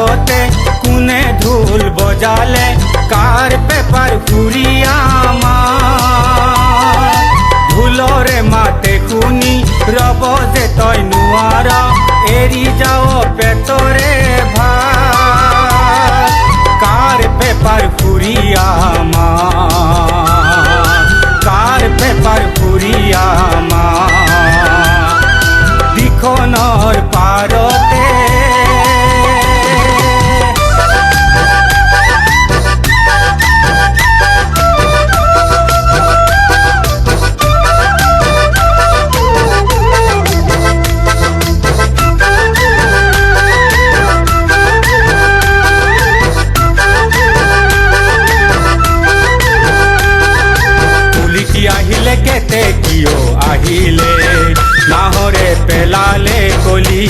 পারতে কোনে ঢোল বজালে কার পেপার ফুরিয়া ঢোলরে মাতে শুনি রব যে তই নোয়ার এরি যাও পেটরে ভাত কার পেপার ফুরিয়া কার পেপার ফুরিয়া দিখনর পারতে আহিলে কেতে কিয় আহিলে নাহরে পেলালে কলি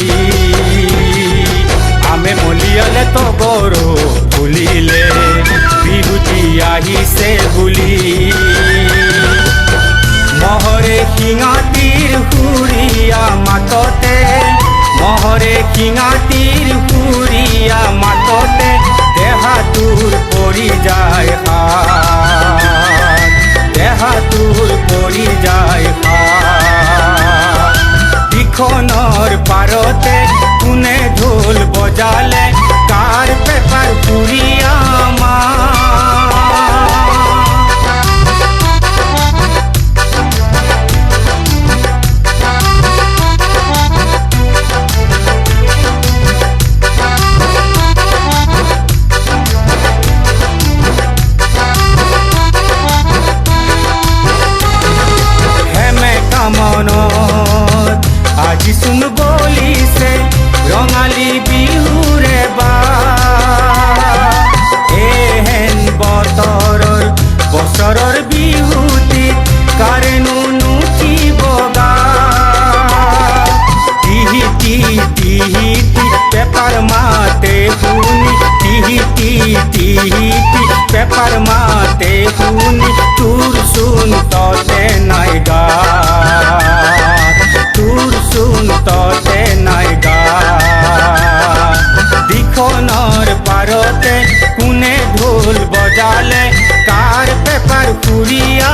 আমে মলিয়ালে তো গরু ফুলিলে বিহুতি আহিছে বুলি মহরে শিঙাটির হুরিয়া মাততে মহরে শিঙাটির হুরিয়া মাততে দেহাতুর পরি যায় দেহাতুর পরি যায় দিখনর পারতে কোনে ঢোল বজালে কার পেপার ফুরিয়া মনত আজি শুন বলিছে ৰঙালী বিহুৰে বা এহেন বতৰৰ বছৰৰ বিহুটিত কাৰেনো নুঠিব গা টিহিটি টিহিটি পেপাৰ মাতে শুনি টিহিটি টিহিটি পেপাৰ মাতে শুনি তোৰ চোন ততে নাই গা তোৰ শুন ততে নাই গা দিখনৰ পাৰতে কোনে ঢোল বজালে কাৰ পেপাৰ ফুৰিয়া